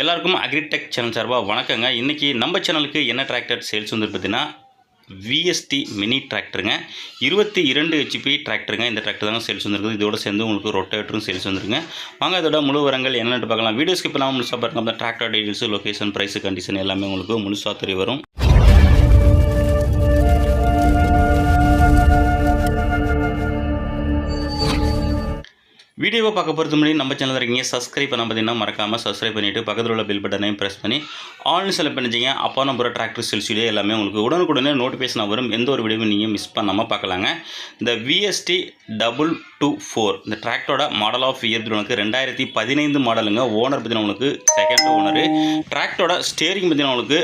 எல்லாருக்கும் agritech channel சார்பாக வணக்கங்க. இன்றைக்கி நம்ம சேனலுக்கு என்ன டிராக்டர் சேல்ஸ் வந்து பார்த்தீங்கன்னா விஎஸ்டி மினி டிராக்டருங்க. 22 ஹெச்பி டிராக்டருங்க. இந்த டிராக்டர் தாங்க சேல்ஸ் வந்துருக்குது. இதோட சேர்ந்து உங்களுக்கு ரொட்டேட்டரும் சேல்ஸ் வந்துருங்க. வாங்க இதோட முழு விவரங்கள் என்னென்னு பார்க்கலாம். வீடியோ ஸ்கிப் பண்ணாமல் முழுசாக பாருங்க. அந்த tractor details, location, price, condition எல்லாமே உங்களுக்கு முழுசாக தெரிய வரும். வீடியோவை பார்க்க பொறுத்த முன்னாடி நம்ம சேனல் இருக்கீங்க சப்ஸ்கிரைப் பண்ண பார்த்தீங்கன்னா மறக்காமல் சப்ஸ்கிரைப் பண்ணிவிட்டு பக்கத்தில் உள்ள பெல் பட்டனையும் ப்ரெஸ் பண்ணி ஆன்லைன் செலக்ட் பண்ணிச்சிங்க. அப்போ நம்ம டிராக்டர் சேல்ஸ் வீடியோ எல்லாமே உங்களுக்கு உடனுக்குடனே நோட்டிஃபிகேஷன் வரும். எந்த ஒரு வீடியோவும் நீங்கள் மிஸ் பண்ணாமல் பார்க்கலாங்க. இந்த விஎஸ்டி 224 இந்த டிராக்டரோட மாடல் ஆஃப் இயர் உங்களுக்கு 2015 மாடலுங்க. ஓனர் பார்த்தீங்கன்னா உங்களுக்கு செகண்ட் ஓனரு. டிராக்டரோட ஸ்டேரிங் பார்த்தீங்கன்னா உங்களுக்கு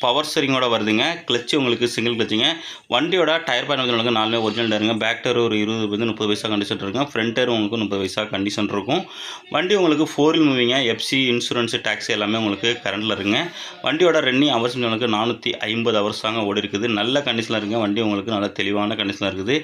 பவர் ஸ்டீரிங்கோட வருதுங்க. கிளச்சு உங்களுக்கு சிங்கிள் கிளச்சுங்க. வண்டியோட டயர் பாயிண்ட் உங்களுக்கு 4 ஒரிஜினல் டயருங்க. பேக் டயர் ஒரு 20-30 பைசா கண்டிஷன் இருக்குங்க. ஃப்ரண்ட் டயர் உங்களுக்கு 30 பைசா கண்டிஷன் இருக்கும். வண்டி உங்களுக்கு 4 வீல் மூவிங்க. எஃப்சி, இன்சூரன்ஸு, டேக்ஸி எல்லாமே உங்களுக்கு கரண்டில் இருக்குங்க. வண்டியோட ரன்னிங் ஹவர்ஸ் உங்களுக்கு 450 ஹவர்ஸ் தாங்க ஓடி இருக்குது. நல்ல கண்டிஷனில் இருக்குங்க. வண்டி உங்களுக்கு நல்ல தெளிவான கண்டிஷனில் இருக்குது.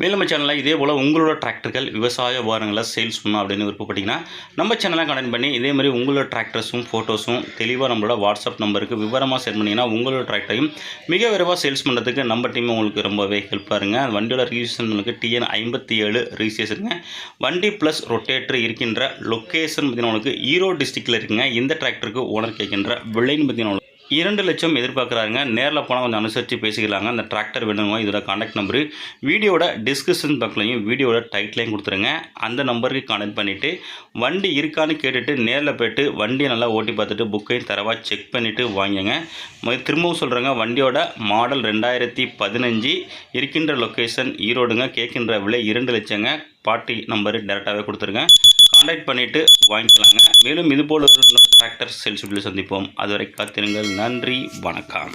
மேலும் நம்ம சேனலில் இதே போல் உங்களோட டிராக்டர்கள் விவசாய உபகரணங்களை சேல்ஸ் பண்ணணும் அப்படின்னு விருப்பப்பட்டீங்கன்னா நம்ம சேனலை கனெக்ட் பண்ணி இதே மாதிரி உங்களோட டிராக்டர்ஸும் ஃபோட்டோஸும் தெளிவாக நம்மளோட வாட்ஸ்அப் நம்பருக்கு விவரமாக சென்ட் பண்ணிங்கன்னா உங்களோட டிராக்டரையும் மிக விரைவாக சேல்ஸ் பண்ணுறதுக்கு நம்ம டீம் உங்களுக்கு ரொம்பவே ஹெல்ப்பாக இருங்க. வண்டியோட ரிஜிஸ்ட்ரேஷன் உங்களுக்கு TN 57 ரிஜிஸ்ட்ரேஷனுங்க. வண்டி ப்ளஸ் ரொட்டேட்டர் இருக்கின்ற லொக்கேஷன் பார்த்தீங்கன்னா உங்களுக்கு ஈரோடு டிஸ்ட்ரிக்டில் இருக்குங்க. இந்த டிராக்டருக்கு ஓனர் கேட்கின்ற விலைன்னு பார்த்தீங்கன்னா 2 லட்சம் எதிர்பார்க்குறாங்க. நேரில் போனால் கொஞ்சம் அனுசரித்து பேசிக்கலாங்க. அந்த டிராக்டர் வேணுங்க. இதோட கான்டாக்ட் நம்பரு வீடியோட டிஸ்கிரிப்ஷன் பக்கத்துலையும் வீடியோட டைட்டிலையும் கொடுத்துருங்க. அந்த நம்பருக்கு கான்டாக்ட் பண்ணிவிட்டு வண்டி இருக்கான்னு கேட்டுட்டு நேரில் போய்ட்டு வண்டியை நல்லா ஓட்டி பார்த்துட்டு புக்கையும் தரவாக செக் பண்ணிவிட்டு வாங்கிங்க. திரும்பவும் சொல்கிறேங்க, வண்டியோட மாடல் 2015 இருக்கின்ற லொக்கேஷன் ஈரோடுங்க. கேட்கின்ற விலை 2 லட்சங்க. பார்ட்டி நம்பரு டேரெக்டாகவே கொடுத்துருங்க. கான்டாக்ட் பண்ணிவிட்டு வாங்கிக்கலாங்க. மேலும் இதுபோல் ஒரு டிராக்டர் சேல்ஸ் வீடியோ சந்திப்போம். அதுவரை காத்திருங்கள். நன்றி, வணக்கம்.